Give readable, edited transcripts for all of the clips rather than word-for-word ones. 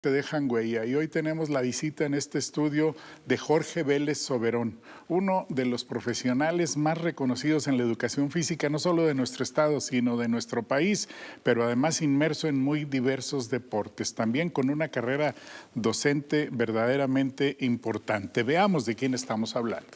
Te dejan huella y hoy tenemos la visita en este estudio de Jorge Vélez Soberón, uno de los profesionales más reconocidos en la educación física, no solo de nuestro estado, sino de nuestro país, pero además inmerso en muy diversos deportes, también con una carrera docente verdaderamente importante. Veamos de quién estamos hablando.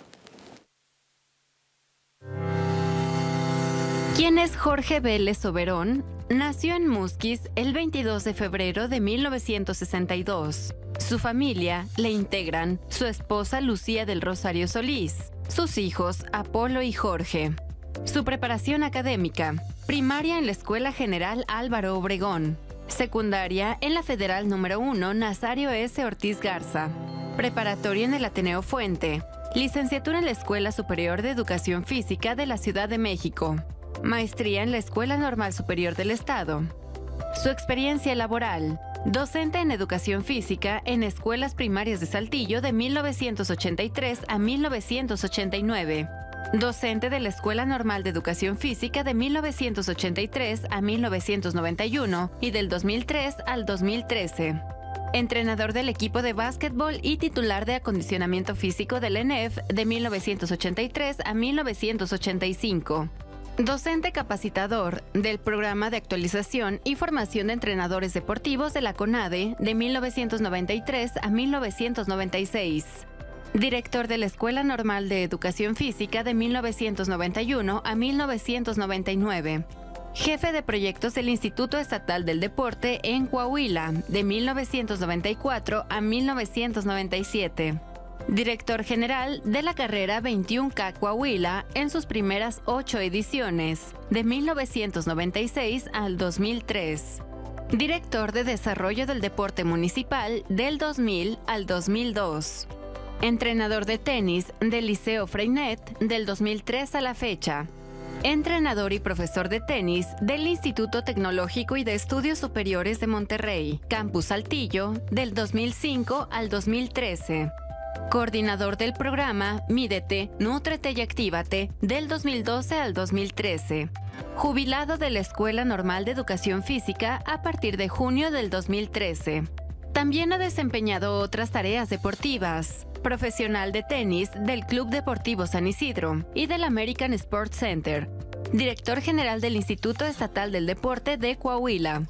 ¿Quién es Jorge Vélez Soberón? Nació en Musquis el 22 de febrero de 1962. Su familia le integran su esposa Lucía del Rosario Solís, sus hijos Apolo y Jorge. Su preparación académica: primaria en la Escuela General Álvaro Obregón, secundaria en la Federal número 1 Nazario S. Ortiz Garza, preparatoria en el Ateneo Fuente, licenciatura en la Escuela Superior de Educación Física de la Ciudad de México, maestría en la Escuela Normal Superior del Estado. Su experiencia laboral: docente en Educación Física en escuelas primarias de Saltillo de 1983 a 1989. Docente de la Escuela Normal de Educación Física de 1983 a 1991 y del 2003 al 2013. Entrenador del equipo de básquetbol y titular de acondicionamiento físico del ENEF de 1983 a 1985. Docente capacitador del Programa de Actualización y Formación de Entrenadores Deportivos de la CONADE de 1993 a 1996. Director de la Escuela Normal de Educación Física de 1991 a 1999. Jefe de proyectos del Instituto Estatal del Deporte en Coahuila de 1994 a 1997. Director general de la carrera 21K Coahuila en sus primeras 8 ediciones, de 1996 al 2003. Director de Desarrollo del Deporte Municipal del 2000 al 2002. Entrenador de tenis del Liceo Freinet del 2003 a la fecha. Entrenador y profesor de tenis del Instituto Tecnológico y de Estudios Superiores de Monterrey, Campus Saltillo, del 2005 al 2013. Coordinador del programa Mídete, Nútrete y Actívate del 2012 al 2013. Jubilado de la Escuela Normal de Educación Física a partir de junio del 2013. También ha desempeñado otras tareas deportivas. Profesional de tenis del Club Deportivo San Isidro y del American Sports Center. Director general del Instituto Estatal del Deporte de Coahuila.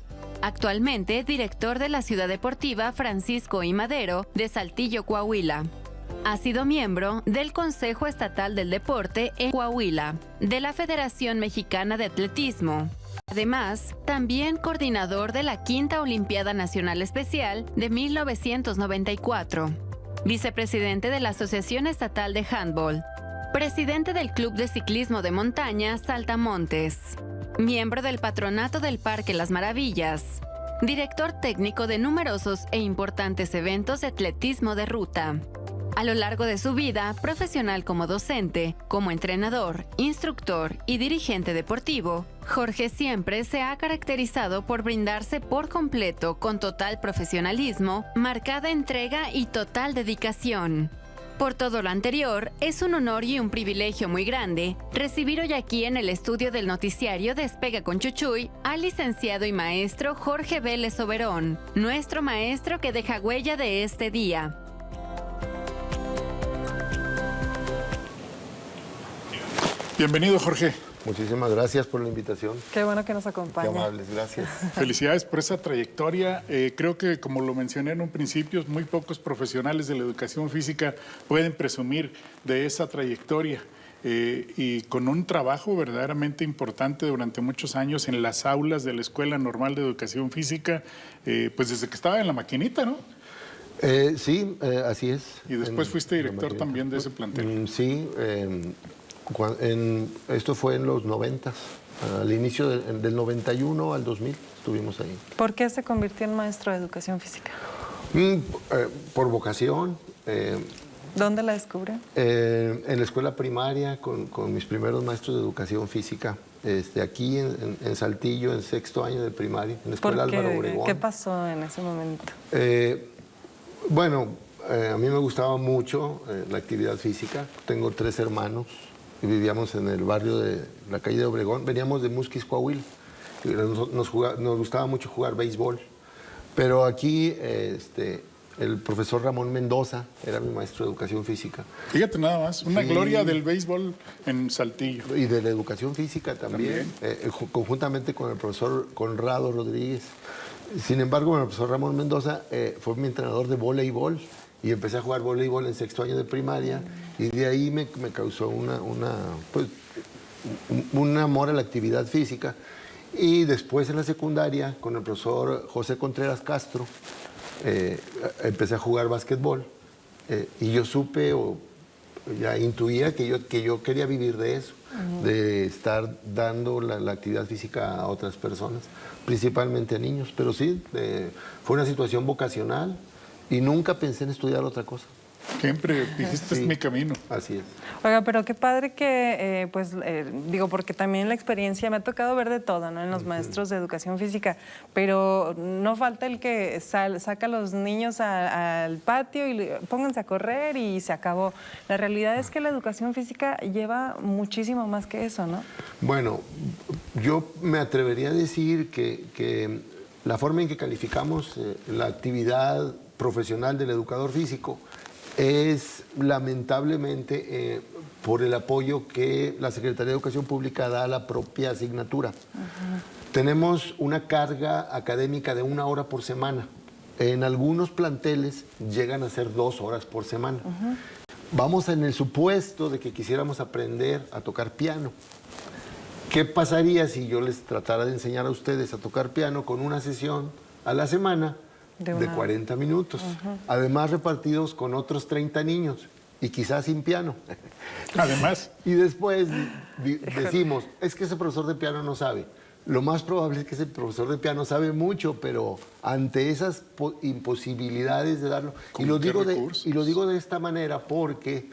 Actualmente, director de la Ciudad Deportiva Francisco I. Madero de Saltillo, Coahuila. Ha sido miembro del Consejo Estatal del Deporte en Coahuila, de la Federación Mexicana de Atletismo. Además, también coordinador de la Quinta Olimpiada Nacional Especial de 1994. Vicepresidente de la Asociación Estatal de Handball. Presidente del Club de Ciclismo de Montaña Saltamontes. Miembro del Patronato del Parque Las Maravillas. Director técnico de numerosos e importantes eventos de atletismo de ruta. A lo largo de su vida profesional como docente, como entrenador, instructor y dirigente deportivo, Jorge siempre se ha caracterizado por brindarse por completo con total profesionalismo, marcada entrega y total dedicación. Por todo lo anterior, es un honor y un privilegio muy grande recibir hoy aquí en el estudio del noticiario Despega con Chuchuy al licenciado y maestro Jorge Vélez Soberón, nuestro maestro que deja huella de este día. Bienvenido, Jorge. Muchísimas gracias por la invitación. Qué bueno que nos acompaña. Qué amables, gracias. Felicidades por esa trayectoria. Creo que, como lo mencioné en un principio, muy pocos profesionales de la educación física pueden presumir de esa trayectoria. Y con un trabajo verdaderamente importante durante muchos años en las aulas de la Escuela Normal de Educación Física, pues desde que estaba en la maquinita, ¿no? Sí, así es. Y después fuiste director también de ese plantel. Sí, esto fue en los 90, al inicio del 91 al 2000 estuvimos ahí. ¿Por qué se convirtió en maestro de educación física? Por vocación. ¿Dónde la descubre? En la escuela primaria con mis primeros maestros de educación física, aquí en Saltillo, en sexto año de primaria, en la escuela Álvaro Obregón. ¿Qué pasó en ese momento? Bueno, a mí me gustaba mucho la actividad física. Tengo 3 hermanos y vivíamos en el barrio de la calle de Obregón. Veníamos de Musquis, Coahuila. Nos gustaba mucho jugar béisbol. Pero aquí el profesor Ramón Mendoza era mi maestro de educación física. Fíjate nada más, una Sí. gloria del béisbol en Saltillo. Y de la educación física también. Conjuntamente con el profesor Conrado Rodríguez. Sin embargo, el profesor Ramón Mendoza fue mi entrenador de voleibol y empecé a jugar voleibol en sexto año de primaria y de ahí me causó un amor a la actividad física. Y después en la secundaria, con el profesor José Contreras Castro, empecé a jugar básquetbol y yo supe o ya intuía que yo quería vivir de eso, de estar dando la actividad física a otras personas, principalmente a niños. Pero sí, fue una situación vocacional y nunca pensé en estudiar otra cosa. Siempre dijiste, Sí. es mi camino. Así es. Oiga, pero qué padre que, digo, porque también la experiencia me ha tocado ver de todo, ¿no? En los maestros de educación física, pero no falta el que saca a los niños al patio y pónganse a correr y se acabó. La realidad es que la educación física lleva muchísimo más que eso, ¿no? Bueno, yo me atrevería a decir que la forma en que calificamos la actividad profesional del educador físico es lamentablemente por el apoyo que la Secretaría de Educación Pública da a la propia asignatura. Tenemos una carga académica de 1 hora por semana. En algunos planteles llegan a ser 2 horas por semana. Vamos en el supuesto de que quisiéramos aprender a tocar piano. ¿Qué pasaría si yo les tratara de enseñar a ustedes a tocar piano con una sesión a la semana de 40 minutos? Además repartidos con otros 30 niños y quizás sin piano. Además, Y después decimos, es que ese profesor de piano no sabe. Lo más probable es que ese profesor de piano sabe mucho, pero ante esas imposibilidades de darlo... Y lo digo de esta manera porque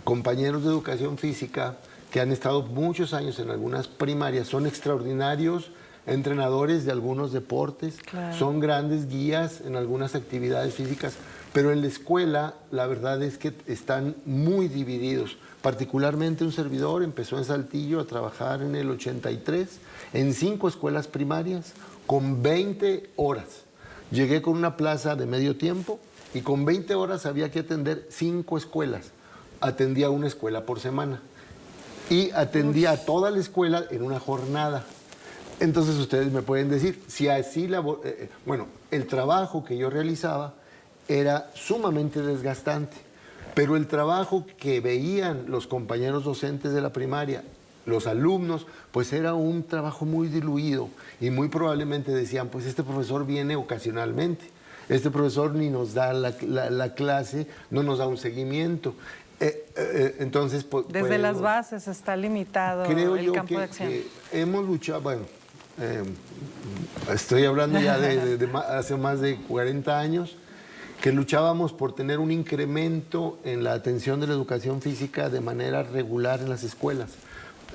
compañeros de educación física que han estado muchos años en algunas primarias son extraordinarios entrenadores de algunos deportes, Claro. son grandes guías en algunas actividades físicas, pero en la escuela la verdad es que están muy divididos. Particularmente un servidor empezó en Saltillo a trabajar en el 83 en 5 escuelas primarias con 20 horas. Llegué con una plaza de medio tiempo y con 20 horas había que atender 5 escuelas. Atendía una escuela por semana y atendía a toda la escuela en una jornada. Entonces ustedes me pueden decir, si así el trabajo que yo realizaba era sumamente desgastante, pero el trabajo que veían los compañeros docentes de la primaria, los alumnos, pues era un trabajo muy diluido y muy probablemente decían, pues este profesor viene ocasionalmente, este profesor ni nos da la clase, no nos da un seguimiento. Entonces, Desde las bases está limitado creo el yo campo de acción. que hemos luchado, estoy hablando ya de hace más de 40 años, que luchábamos por tener un incremento en la atención de la educación física de manera regular en las escuelas.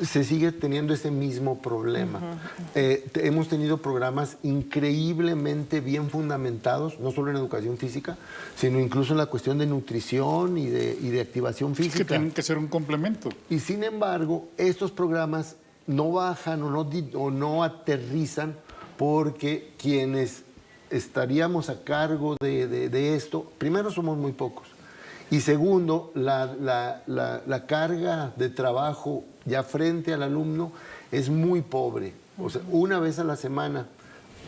Se sigue teniendo ese mismo problema. Hemos tenido programas increíblemente bien fundamentados, no solo en educación física, sino incluso en la cuestión de nutrición y de activación es que física. tienen que ser un complemento. Y sin embargo, estos programas no bajan o no aterrizan porque quienes estaríamos a cargo de esto, primero somos muy pocos y segundo, la carga de trabajo ya frente al alumno es muy pobre. O sea, una vez a la semana,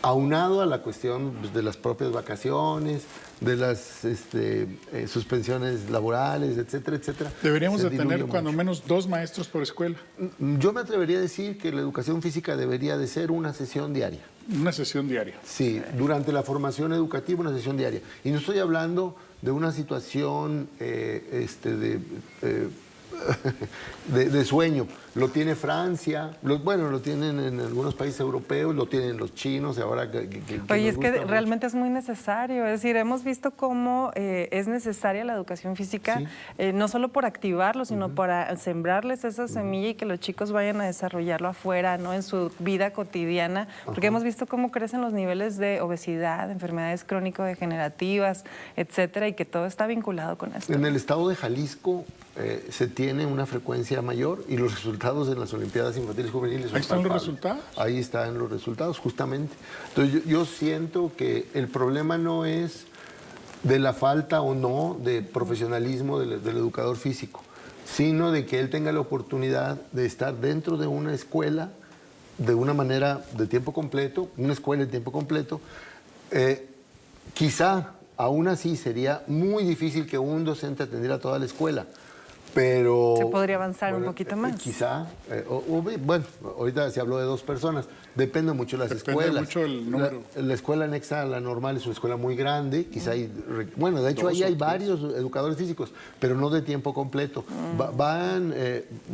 aunado a la cuestión de las propias vacaciones, de las suspensiones laborales, etcétera, etcétera. Deberíamos se de tener diluye cuando mucho. menos 2 maestros por escuela. Yo me atrevería a decir que la educación física debería de ser una sesión diaria. Una sesión diaria. Sí, durante la formación educativa, una sesión diaria. Y no estoy hablando de una situación de sueño. Lo tiene Francia, lo tienen en algunos países europeos, lo tienen los chinos, y ahora Oye, es nos que gusta realmente es muy necesario. Es decir, hemos visto cómo es necesaria la educación física, no solo por activarlo, sino para sembrarles esa semilla y que los chicos vayan a desarrollarlo afuera, ¿no? En su vida cotidiana. Porque hemos visto cómo crecen los niveles de obesidad, enfermedades crónico-degenerativas, etcétera, y que todo está vinculado con esto. En el estado de Jalisco se tiene una frecuencia mayor y los resultados resultados en las Olimpiadas Infantiles Juveniles son Ahí están los palpables. resultados. Ahí están los resultados, justamente. Entonces yo siento que el problema no es de la falta o no de profesionalismo del educador físico, sino de que él tenga la oportunidad de estar dentro de una escuela de una manera de tiempo completo, una escuela de tiempo completo. Quizá, aún así, sería muy difícil que un docente atendiera toda la escuela, pero... Se podría avanzar un poquito más. Quizá, bueno, ahorita se habló de 2 personas, depende mucho de las Depende escuelas. mucho del número. La escuela anexa a la normal es una escuela muy grande, quizá hay, bueno, de hecho ahí hay varios educadores físicos, pero no de tiempo completo. Van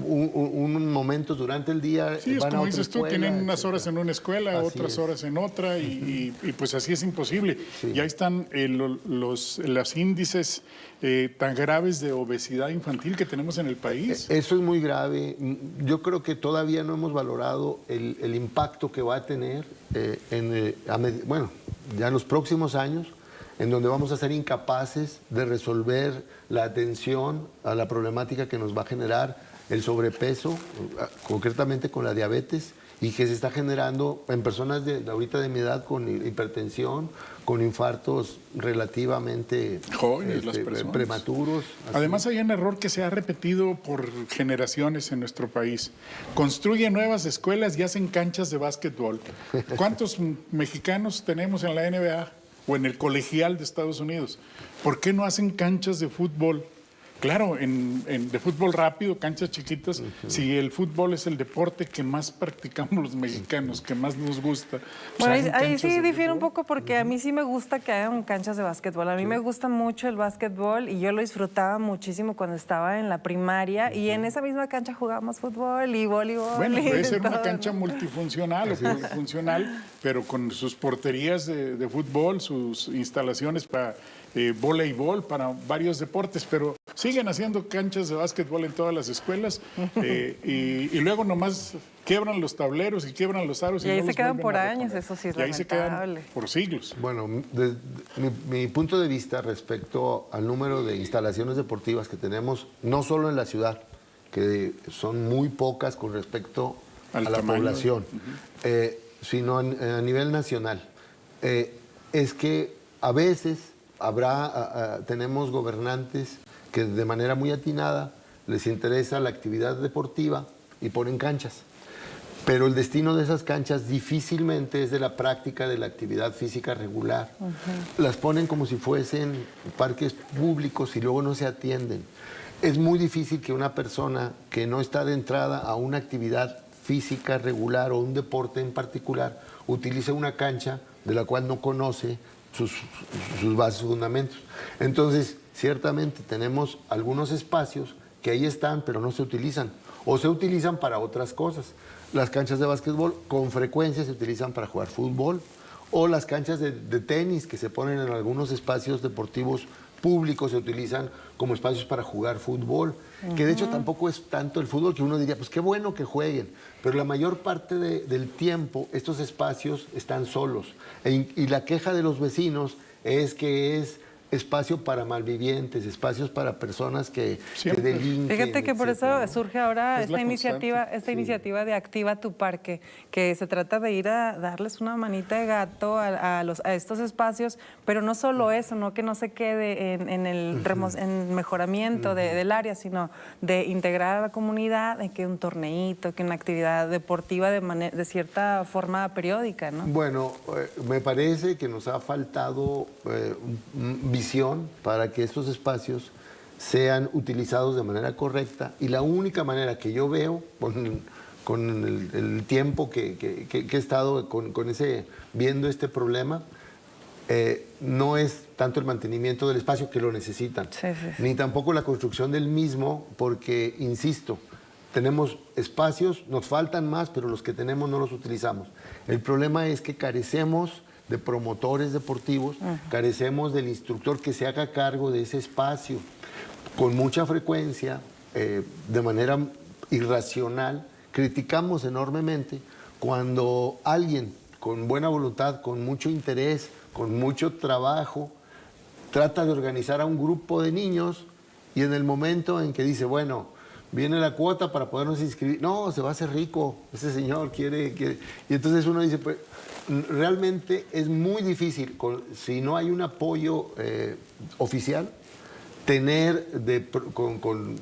un momento durante el día, Sí, es van a como otra dices tú, escuela, tienen unas etcétera. horas en una escuela, Así otras es. horas en otra, y pues así es imposible. Sí. Y ahí están los índices tan graves de obesidad infantil que tenemos en el país. Eso es muy grave. Yo creo que todavía no hemos valorado el impacto que va a tener bueno, ya en los próximos años, en donde vamos a ser incapaces de resolver la atención a la problemática que nos va a generar el sobrepeso, concretamente con la diabetes, y que se está generando en personas ahorita de mi edad con hipertensión, con infartos relativamente Jóvenes las personas. prematuros. Así. Además hay un error que se ha repetido por generaciones en nuestro país. Construyen nuevas escuelas y hacen canchas de básquetbol. ¿Cuántos mexicanos tenemos en la NBA o en el colegial de Estados Unidos? ¿Por qué no hacen canchas de fútbol? Claro, de fútbol rápido, canchas chiquitas, si el fútbol es el deporte que más practicamos los mexicanos, que más nos gusta. Bueno, hagan ahí canchas sí de difiere un fútbol. poco porque a mí sí me gusta que hagan canchas de básquetbol. A mí me gusta mucho el básquetbol y yo lo disfrutaba muchísimo cuando estaba en la primaria y en esa misma cancha jugábamos fútbol y voleibol. Bueno, y puede ser una todo, cancha ¿no? multifuncional o polifuncional, pero con sus porterías de fútbol, sus instalaciones para voleibol, para varios deportes, pero siguen haciendo canchas de básquetbol en todas las escuelas y luego nomás quiebran los tableros y quiebran los aros. Y ahí no se los quedan vuelven por a años, reponer. eso sí es Y ahí se quedan lamentable. por siglos. Bueno, mi punto de vista respecto al número de instalaciones deportivas que tenemos, no solo en la ciudad, que son muy pocas con respecto Al a la tamaño. población, sino a nivel nacional, es que a veces tenemos gobernantes que de manera muy atinada les interesa la actividad deportiva y ponen canchas. Pero el destino de esas canchas difícilmente es de la práctica de la actividad física regular. Las ponen como si fuesen parques públicos y luego no se atienden. Es muy difícil que una persona que no está adentrada a una actividad física regular o un deporte en particular utilice una cancha de la cual no conoce sus bases, fundamentos. Entonces, ciertamente tenemos algunos espacios que ahí están, pero no se utilizan, o se utilizan para otras cosas. Las canchas de básquetbol con frecuencia se utilizan para jugar fútbol, o las canchas de tenis que se ponen en algunos espacios deportivos públicos se utilizan como espacios para jugar fútbol, que de hecho tampoco es tanto el fútbol que uno diría, pues qué bueno que jueguen, pero la mayor parte del tiempo estos espacios están solos. Y la queja de los vecinos es que es espacio para malvivientes, espacios para personas que delinquen. Fíjate que por etcétera, eso ¿no? surge ahora Es la esta iniciativa de Activa tu Parque, que se trata de ir a darles una manita de gato a estos espacios, pero no solo eso, no que no se quede en mejoramiento del área, sino de integrar a la comunidad, de que un torneito, que una actividad deportiva de cierta forma periódica, ¿no? Bueno, me parece que nos ha faltado visión para que estos espacios sean utilizados de manera correcta, y la única manera que yo veo con el tiempo que he estado viendo este problema, no es tanto el mantenimiento del espacio, que lo necesitan, Sí. ni tampoco la construcción del mismo, porque, insisto, tenemos espacios, nos faltan más, pero los que tenemos no los utilizamos. El problema es que carecemos de promotores deportivos, carecemos del instructor que se haga cargo de ese espacio. Con mucha frecuencia, de manera irracional, criticamos enormemente cuando alguien con buena voluntad, con mucho interés, con mucho trabajo, trata de organizar a un grupo de niños, y en el momento en que dice, bueno, viene la cuota para podernos inscribir. No, se va a hacer rico, ese señor quiere. Y entonces uno dice, pues, realmente es muy difícil, si no hay un apoyo oficial, tener con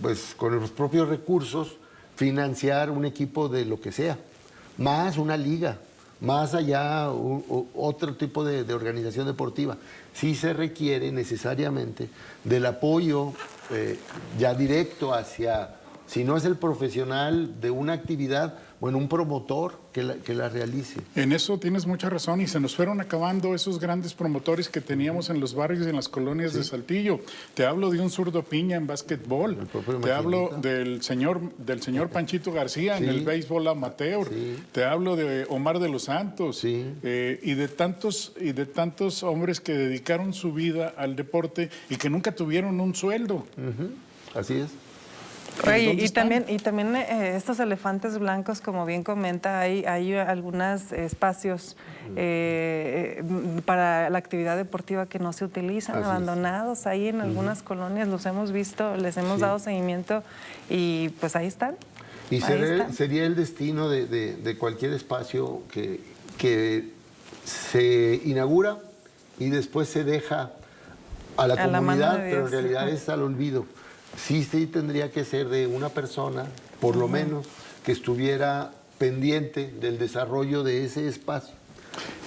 los propios recursos, financiar un equipo de lo que sea, más una liga, más allá otro tipo de organización deportiva. Sí se requiere necesariamente del apoyo ya directo hacia, si no es el profesional de una actividad, bueno, un promotor que la realice. En eso tienes mucha razón y se nos fueron acabando esos grandes promotores que teníamos en los barrios y en las colonias de Saltillo. Te hablo de un Zurdo Piña en básquetbol, te hablo del señor Panchito García en el béisbol amateur, te hablo de Omar de los Santos y de tantos hombres que dedicaron su vida al deporte y que nunca tuvieron un sueldo. Así es. Oye, y también estos elefantes blancos, como bien comenta, hay algunos espacios para la actividad deportiva que no se utilizan, Así abandonados ahí en algunas colonias, los hemos visto, les hemos dado seguimiento y pues ahí están. Y sería el destino de cualquier espacio que se inaugura y después se deja a la comunidad, pero en realidad es al olvido. Sí tendría que ser de una persona, por lo menos, que estuviera pendiente del desarrollo de ese espacio.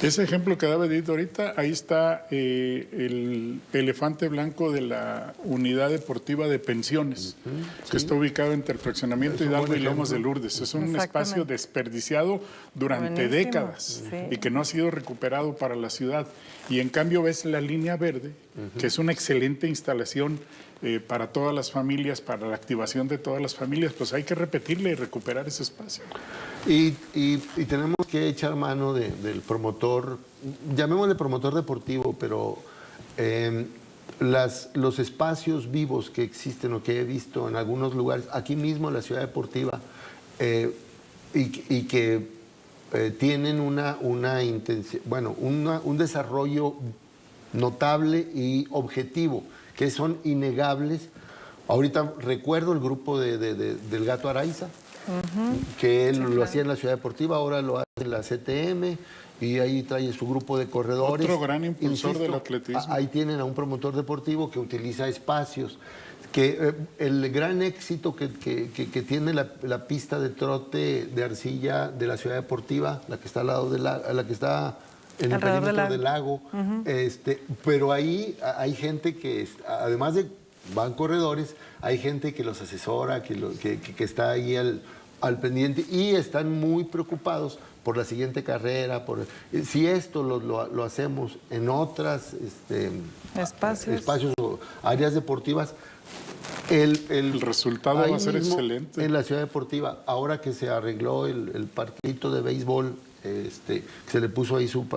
Ese ejemplo que daba Edith ahorita, ahí está el elefante blanco de la unidad deportiva de pensiones, que está ubicado entre el fraccionamiento Hidalgo y Lomas de Lourdes. Es un espacio desperdiciado durante décadas y que no ha sido recuperado para la ciudad. Y en cambio ves la línea verde, que es una excelente instalación para todas las familias, para la activación de todas las familias, pues hay que repetirle y recuperar ese espacio. Y tenemos que echar mano del promotor, llamémosle promotor deportivo, pero los espacios vivos que existen o que he visto en algunos lugares, aquí mismo en la ciudad deportiva, y que tienen un desarrollo notable y objetivo, que son innegables. Ahorita recuerdo el grupo del Gato Araiza, que él lo hacía en la Ciudad Deportiva, ahora lo hace en la CTM y ahí trae su grupo de corredores. Otro gran impulsor del atletismo. Ahí tienen a un promotor deportivo que utiliza espacios. Que el gran éxito que tiene la pista de trote de arcilla de la Ciudad Deportiva, la que está al lado la que está en el perímetro del lago, pero ahí hay gente que, además de van corredores, hay gente que los asesora, que está ahí al pendiente y están muy preocupados por la siguiente carrera. Si esto lo hacemos en otras espacios o áreas deportivas, el resultado va a ser excelente. En la Ciudad Deportiva, ahora que se arregló el partidito de béisbol, que se le puso ahí su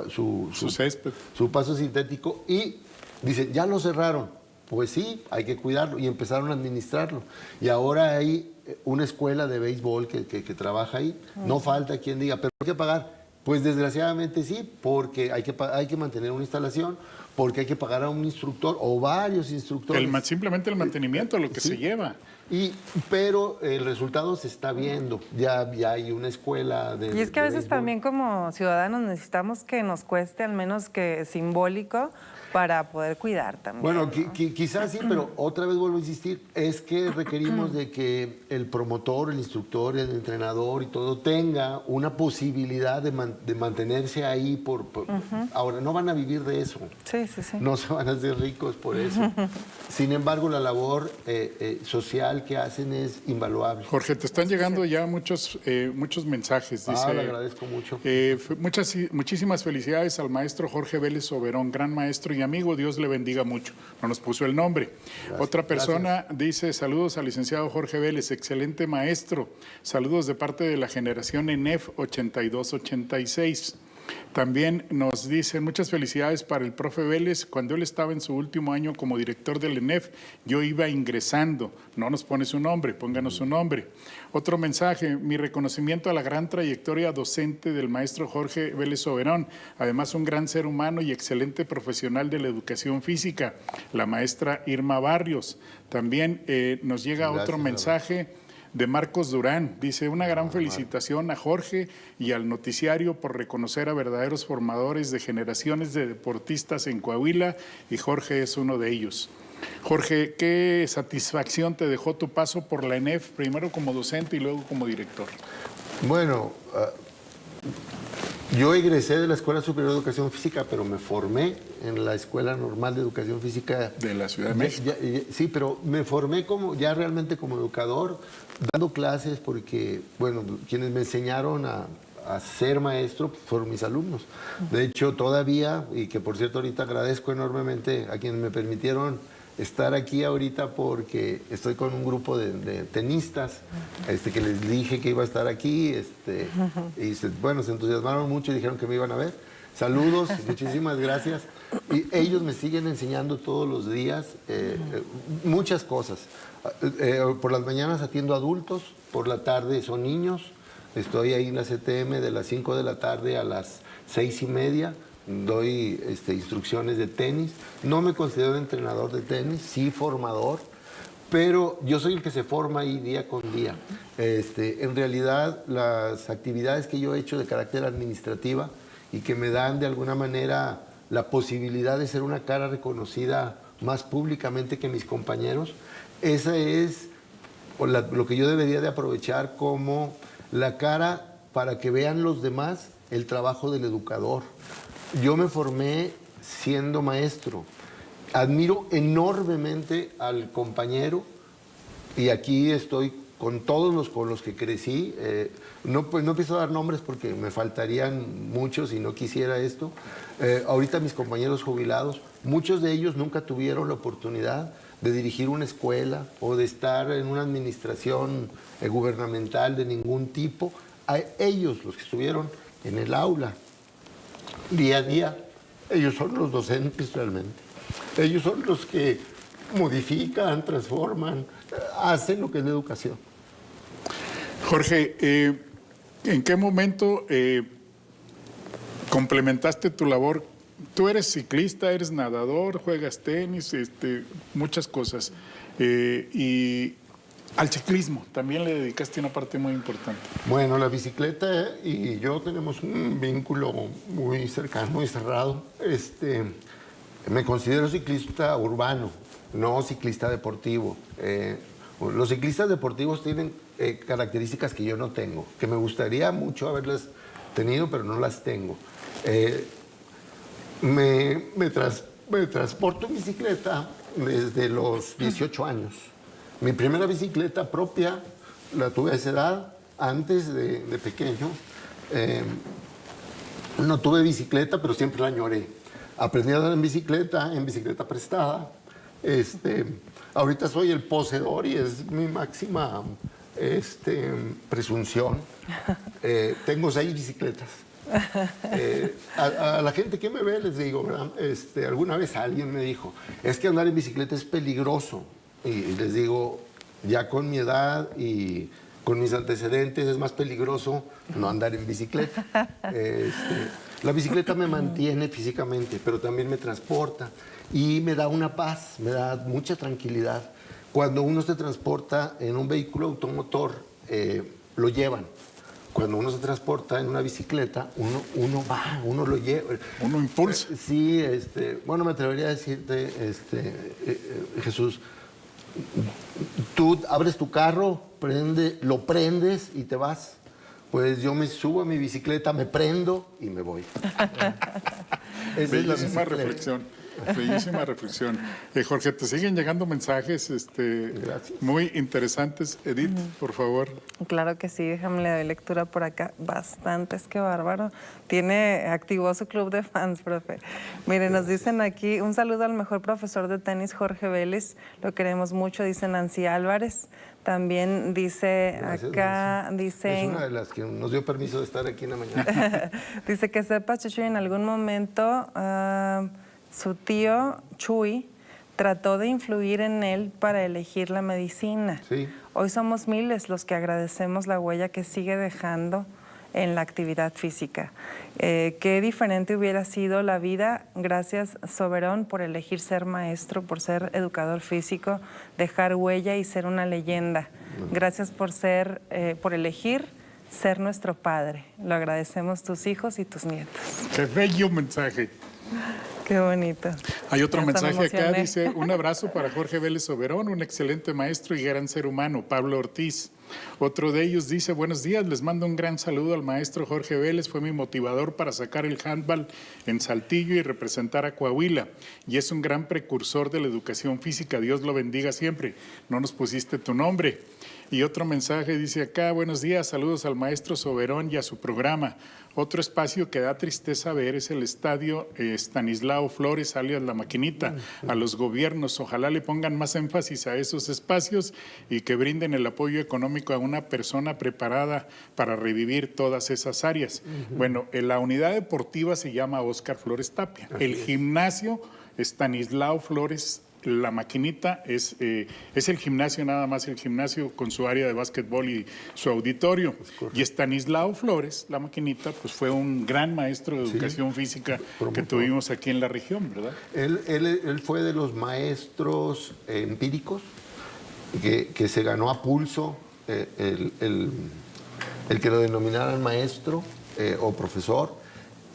césped, su paso sintético, y dicen, ya lo cerraron. Pues sí, hay que cuidarlo, y empezaron a administrarlo. Y ahora hay una escuela de béisbol que trabaja ahí. No falta quien diga, ¿pero hay que pagar? Pues desgraciadamente sí, porque hay que mantener una instalación, porque hay que pagar a un instructor o varios instructores. Simplemente el mantenimiento, lo que se lleva. Pero el resultado se está viendo. Ya hay una escuela de Y es que a veces béisbol. también como ciudadanos necesitamos que nos cueste al menos que simbólico para poder cuidar también. Bueno, ¿no? quizás sí, pero otra vez vuelvo a insistir, es que requerimos de que el promotor, el instructor, el entrenador y todo tenga una posibilidad de mantenerse ahí. Ahora, no van a vivir de eso. Sí. No se van a hacer ricos por eso. Sin embargo, la labor social que hacen es invaluable. Jorge, te están llegando ya muchos mensajes. Dice, le agradezco mucho. Muchísimas felicidades al maestro Jorge Vélez Soberón, gran maestro y amigo, Dios le bendiga mucho. No nos puso el nombre. Gracias, otra persona dice, saludos al licenciado Jorge Vélez, excelente maestro. Saludos de parte de la generación ENEF 8286. También nos dicen muchas felicidades para el profe Vélez. Cuando él estaba en su último año como director del ENEF, yo iba ingresando. No nos pone su nombre, pónganos su nombre. Otro mensaje, mi reconocimiento a la gran trayectoria docente del maestro Jorge Vélez Soberón, además un gran ser humano y excelente profesional de la educación física, la maestra Irma Barrios. También nos llega otro mensaje de Marcos Durán. Dice, una gran felicitación a Jorge y al noticiario por reconocer a verdaderos formadores de generaciones de deportistas en Coahuila, y Jorge es uno de ellos. Jorge, ¿qué satisfacción te dejó tu paso por la ENEF, primero como docente y luego como director? Bueno, yo egresé de la Escuela Superior de Educación Física, pero me formé en la Escuela Normal de Educación Física de la Ciudad de México. Sí, pero me formé ya realmente como educador, dando clases, porque, bueno, quienes me enseñaron a ser maestro fueron mis alumnos. De hecho, todavía, y que por cierto ahorita agradezco enormemente a quienes me permitieron estar aquí ahorita, porque estoy con un grupo de tenistas que les dije que iba a estar aquí, y bueno, se entusiasmaron mucho y dijeron que me iban a ver. Saludos, muchísimas gracias. Y ellos me siguen enseñando todos los días muchas cosas. Por las mañanas atiendo adultos, por la tarde son niños. Estoy ahí en la CTM de las 5 de la tarde a las 6:30. Doy instrucciones de tenis. No me considero entrenador de tenis, sí formador, pero yo soy el que se forma ahí día con día. En realidad, las actividades que yo he hecho de carácter administrativa y que me dan de alguna manera la posibilidad de ser una cara reconocida más públicamente que mis compañeros, esa es lo que yo debería de aprovechar como la cara para que vean los demás el trabajo del educador. Yo me formé siendo maestro. Admiro enormemente al compañero, y aquí estoy con todos con los que crecí. No empiezo a dar nombres porque me faltarían muchos y no quisiera esto. Ahorita mis compañeros jubilados, muchos de ellos nunca tuvieron la oportunidad de dirigir una escuela o de estar en una administración gubernamental de ningún tipo. A ellos, los que estuvieron en el aula, día a día, ellos son los docentes realmente. Ellos son los que modifican, transforman, hacen lo que es la educación. Jorge, ¿en qué momento complementaste tu labor? Tú eres ciclista, eres nadador, juegas tenis, muchas cosas. Y al ciclismo también le dedicaste una parte muy importante. Bueno, la bicicleta y yo tenemos un vínculo muy cercano, muy cerrado. Me considero ciclista urbano, no ciclista deportivo. Los ciclistas deportivos tienen características que yo no tengo, que me gustaría mucho haberlas tenido, pero no las tengo. Me transporto en bicicleta desde los 18 años. Mi primera bicicleta propia la tuve a esa edad, antes de pequeño. No tuve bicicleta, pero siempre la añoré. Aprendí a andar en bicicleta prestada. Ahorita soy el poseedor y es mi máxima presunción. Tengo 6 bicicletas. A la gente que me ve les digo, ¿verdad? Alguna vez alguien me dijo, es que andar en bicicleta es peligroso. Y les digo, ya con mi edad y con mis antecedentes es más peligroso no andar en bicicleta. La bicicleta me mantiene físicamente, pero también me transporta y me da una paz, me da mucha tranquilidad. Cuando uno se transporta en un vehículo automotor, lo llevan. Cuando uno se transporta en una bicicleta, uno va, uno lo lleva. Uno impulsa. Sí, bueno, me atrevería a decirte, Jesús, tú abres tu carro, lo prendes y te vas. Pues yo me subo a mi bicicleta, me prendo y me voy. Bellísima reflexión. Bellísima reflexión. Jorge, te siguen llegando mensajes muy interesantes. Edith, por favor. Claro que sí, déjame le doy lectura por acá. Bastantes, qué bárbaro. Activó su club de fans, profe. Miren, nos dicen aquí, un saludo al mejor profesor de tenis, Jorge Vélez. Lo queremos mucho, dice Nancy Álvarez. También dice Gracias, acá, Nancy. dice... Es una de las que nos dio permiso de estar aquí en la mañana. Dice que sepa, Chuy, en algún momento su tío Chuy trató de influir en él para elegir la medicina. Sí. Hoy somos miles los que agradecemos la huella que sigue dejando en la actividad física. Qué diferente hubiera sido la vida. Gracias, Soberón, por elegir ser maestro, por ser educador físico, dejar huella y ser una leyenda. Gracias por elegir ser nuestro padre. Lo agradecemos tus hijos y tus nietos. Qué bello mensaje. Qué bonito. Hay otro Ya hasta me mensaje acá, emocioné. dice, un abrazo para Jorge Vélez Soberón, un excelente maestro y gran ser humano, Pablo Ortiz. Otro de ellos dice, buenos días, les mando un gran saludo al maestro Jorge Vélez, fue mi motivador para sacar el handball en Saltillo y representar a Coahuila, y es un gran precursor de la educación física, Dios lo bendiga siempre. No nos pusiste tu nombre. Y otro mensaje dice acá, buenos días, saludos al maestro Soberón y a su programa. Otro espacio que da tristeza ver es el estadio Estanislao Flores, alias La Maquinita. A los gobiernos, ojalá le pongan más énfasis a esos espacios y que brinden el apoyo económico a una persona preparada para revivir todas esas áreas. Bueno, la unidad deportiva se llama Óscar Flores Tapia. El gimnasio Estanislao Flores La Maquinita es el gimnasio, nada más el gimnasio con su área de básquetbol y su auditorio. Y Estanislao Flores, La Maquinita, pues fue un gran maestro de educación física que tuvimos aquí en la región, ¿verdad? Él fue de los maestros empíricos que se ganó a pulso el que lo denominaran maestro o profesor.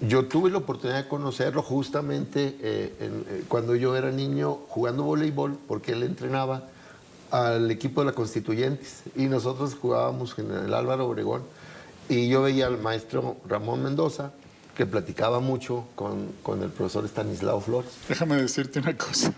Yo tuve la oportunidad de conocerlo justamente cuando yo era niño jugando voleibol, porque él entrenaba al equipo de la Constituyentes y nosotros jugábamos en el Álvaro Obregón, y yo veía al maestro Ramón Mendoza, que platicaba mucho con el profesor Estanislao Flores. Déjame decirte una cosa.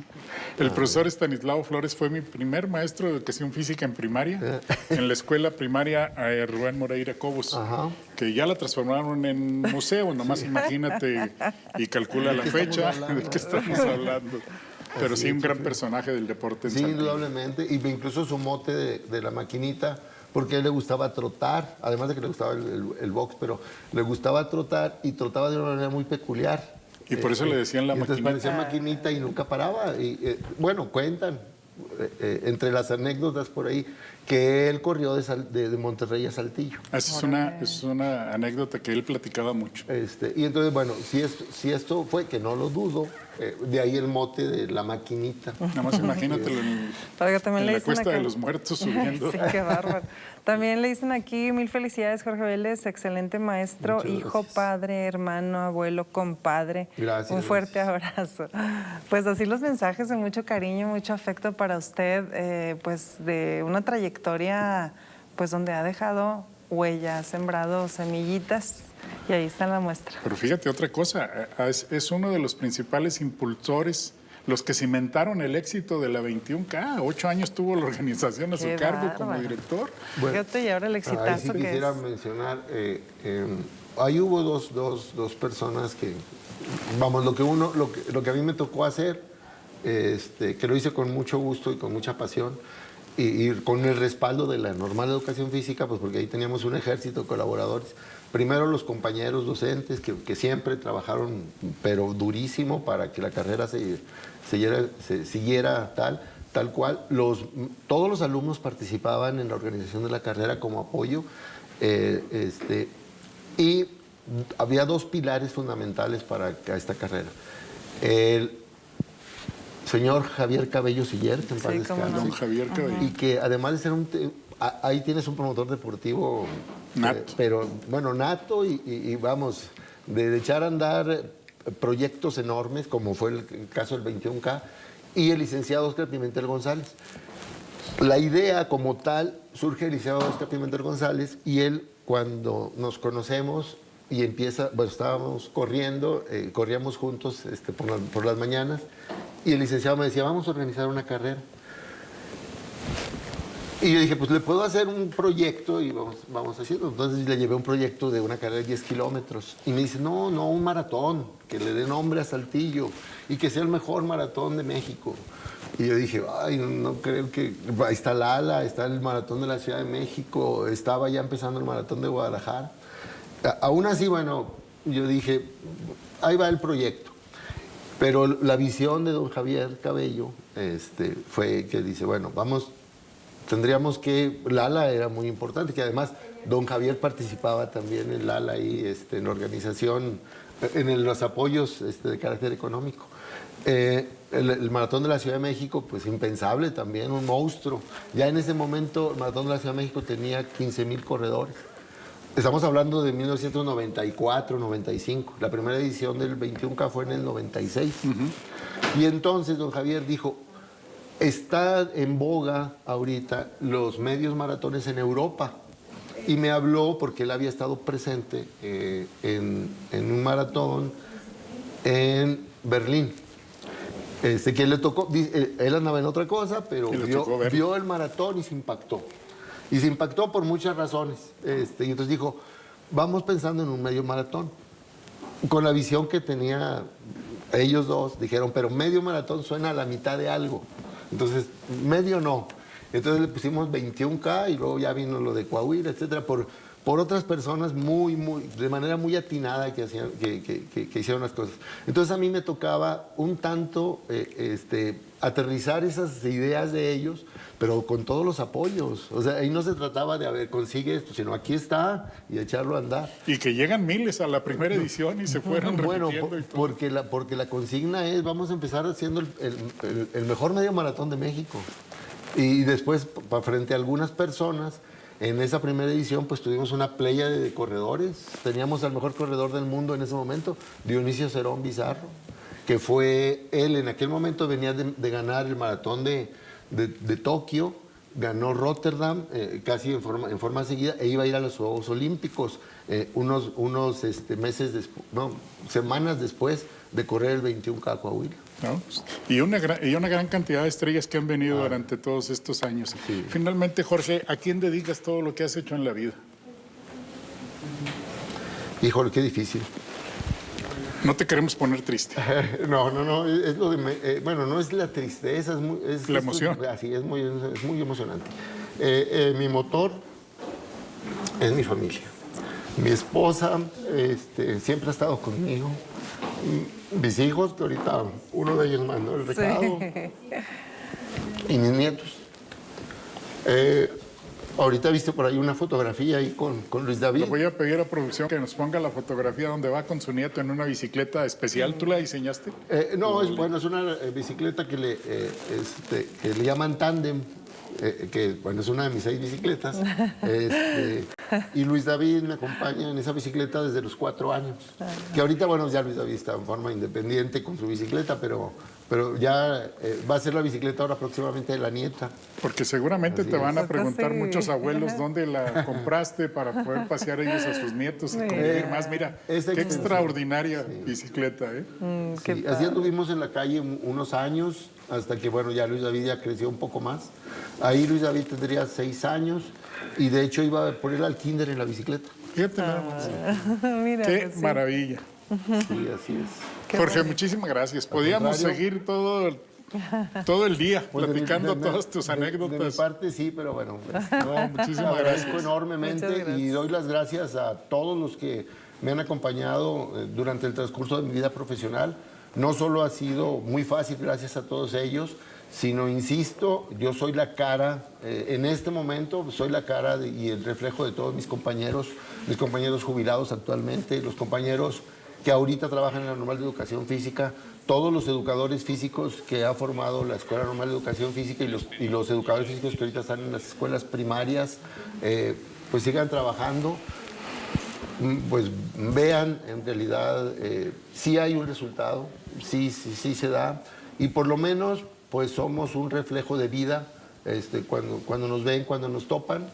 El profesor Estanislao Flores fue mi primer maestro de educación física en primaria, en la escuela primaria Rubén Moreira Cobos, Ajá. que ya la transformaron en museo, nomás imagínate y calcula la fecha de qué estamos hablando. Pero sí, un gran personaje del deporte en Sí, Saltillo. indudablemente, y incluso su mote de La Maquinita, porque a él le gustaba trotar, además de que le gustaba el box, pero le gustaba trotar y trotaba de una manera muy peculiar. Y por eso le decían La Entonces Maquinita. parecía maquinita y nunca paraba. Y, bueno, cuentan, entre las anécdotas por ahí, que él corrió de Monterrey a Saltillo. Esa es una anécdota que él platicaba mucho. Y entonces, bueno, si esto fue, que no lo dudo, de ahí el mote de La Maquinita. Nada más imagínatelo en Para que también la le dicen Cuesta acá. de los Muertos subiendo. Sí, qué bárbaro. También le dicen aquí, mil felicidades, Jorge Vélez, excelente maestro, Muchas hijo, gracias. padre, hermano, abuelo, compadre. Gracias, Un fuerte gracias. abrazo. Pues así los mensajes de mucho cariño, mucho afecto para usted, pues de una trayectoria pues donde ha dejado huellas, sembrado semillitas, y ahí está la muestra. Pero fíjate otra cosa, es uno de los principales impulsores, los que cimentaron el éxito de la 21K. 8 años tuvo la organización a su Qué cargo como bárbaro. director. Bueno, Fíjate, y ahora el ahí sí exitazo que quisiera es. mencionar, ahí hubo dos personas que, vamos, lo que a mí me tocó hacer, que lo hice con mucho gusto y con mucha pasión, y con el respaldo de la normal educación física, pues porque ahí teníamos un ejército de colaboradores. Primero los compañeros docentes que siempre trabajaron, pero durísimo, para que la carrera se siguiera tal cual. Todos los alumnos participaban en la organización de la carrera como apoyo, y había dos pilares fundamentales para esta carrera. El señor Javier Cabello Siller, que en paz Sí, cómo descanse, no. Don Javier Cabello. y que además de ser ahí tienes un promotor deportivo Nato. pero bueno, nato, y vamos, de echar a andar proyectos enormes, como fue el caso del 21K, y el licenciado Óscar Pimentel González. La idea como tal surge del licenciado Óscar Pimentel González, y él, cuando nos conocemos y estábamos corriendo, corríamos juntos por las mañanas, y el licenciado me decía, vamos a organizar una carrera. Y yo dije, pues le puedo hacer un proyecto y vamos haciendo. Entonces le llevé un proyecto de una carrera de 10 kilómetros. Y me dice, no, un maratón, que le dé nombre a Saltillo y que sea el mejor maratón de México. Y yo dije, ay, no creo que... Ahí está Lala, está el Maratón de la Ciudad de México, estaba ya empezando el Maratón de Guadalajara. Aún así, bueno, yo dije, ahí va el proyecto. Pero la visión de don Javier Cabello fue que dice, bueno, tendríamos que... Lala era muy importante, que además don Javier participaba también en Lala y en la organización, en los apoyos de carácter económico. El Maratón de la Ciudad de México, pues impensable también, un monstruo. Ya en ese momento el Maratón de la Ciudad de México tenía 15,000 corredores. Estamos hablando de 1994, 95. La primera edición del 21K fue en el 96. Y entonces don Javier dijo, está en boga ahorita los medios maratones en Europa. Y me habló porque él había estado presente en un maratón en Berlín. Que le tocó, él andaba en otra cosa, pero vio el maratón y se impactó. Y se impactó por muchas razones. Y entonces dijo, vamos pensando en un medio maratón. Con la visión que tenía ellos dos, dijeron, pero medio maratón suena a la mitad de algo. Entonces, medio no. Entonces le pusimos 21K y luego ya vino lo de Coahuila, etcétera, por otras personas de manera muy atinada que hicieron las cosas. Entonces a mí me tocaba un tanto aterrizar esas ideas de ellos, pero con todos los apoyos. O sea, ahí no se trataba de, a ver, consigue esto, sino aquí está y echarlo a andar. Y que llegan miles a la primera edición y se fueron repitiendo. Bueno, y todo. porque la consigna es, vamos a empezar haciendo el mejor medio maratón de México. Y después, frente a algunas personas, en esa primera edición, pues tuvimos una playa de corredores. Teníamos al mejor corredor del mundo en ese momento, Dionisio Cerón Bizarro, que fue él, en aquel momento venía de ganar el maratón de Tokio, ganó Rotterdam casi en forma seguida e iba a ir a los Juegos Olímpicos unos semanas después de correr el 21K Coahuila. ¿No? Y una gran cantidad de estrellas que han venido durante todos estos años. Sí. Finalmente, Jorge, ¿a quién dedicas todo lo que has hecho en la vida? Híjole, qué difícil. No te queremos poner triste. No, es lo de... bueno, no es la tristeza, es la emoción. Así, es muy emocionante. Mi motor es mi familia. Mi esposa siempre ha estado conmigo. Mis hijos, que ahorita uno de ellos mandó el recado. Sí. Y mis nietos. Ahorita he visto por ahí una fotografía ahí con Luis David. Le voy a pedir a producción que nos ponga la fotografía donde va con su nieto en una bicicleta especial. ¿Tú la diseñaste? No, es una bicicleta que le llaman tándem. Que bueno, es una de mis 6 bicicletas. Y Luis David me acompaña en esa bicicleta desde los 4 años. Que ahorita, bueno, ya Luis David está en forma independiente con su bicicleta, pero ya va a ser la bicicleta ahora próximamente de la nieta. Porque seguramente Así te van a es. preguntar Sí. muchos abuelos dónde la compraste para poder pasear ellos a sus nietos y convivir más. Mira, qué extraordinaria bicicleta, ¿eh? Sí, así anduvimos en la calle unos años, hasta que, bueno, ya Luis David ya creció un poco más. Ahí Luis David tendría 6 años y de hecho iba a poner al kinder en la bicicleta. Fíjate nada más. Mira, Qué sí. maravilla. Sí, así es. Qué Jorge, bonito. muchísimas gracias. Podíamos seguir todo el día Pues platicando todas tus de mi anécdotas. parte sí, pero bueno, pues, No, muchísimas agradezco gracias. enormemente Muchas gracias. y doy las gracias a todos los que me han acompañado durante el transcurso de mi vida profesional. No solo ha sido muy fácil gracias a todos ellos, sino, insisto, yo soy la cara, en este momento soy la cara y el reflejo de todos mis compañeros jubilados actualmente, los compañeros que ahorita trabajan en la Normal de Educación Física, todos los educadores físicos que ha formado la Escuela Normal de Educación Física y los educadores físicos que ahorita están en las escuelas primarias, pues sigan trabajando. Pues vean, en realidad sí hay un resultado, sí se da, y por lo menos pues somos un reflejo de vida cuando nos ven, cuando nos topan.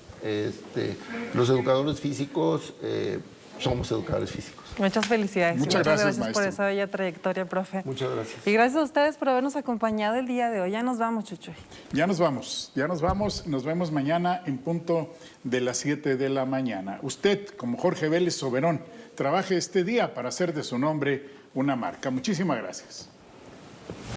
Los educadores físicos somos educadores físicos. Muchas felicidades. Muchas gracias, por maestro. esa bella trayectoria, profe. Muchas gracias. Y gracias a ustedes por habernos acompañado el día de hoy. Ya nos vamos, Chuchuy. Ya nos vamos. Nos vemos mañana en punto de las 7 de la mañana. Usted, como Jorge Vélez Soberón, trabaje este día para hacer de su nombre una marca. Muchísimas gracias.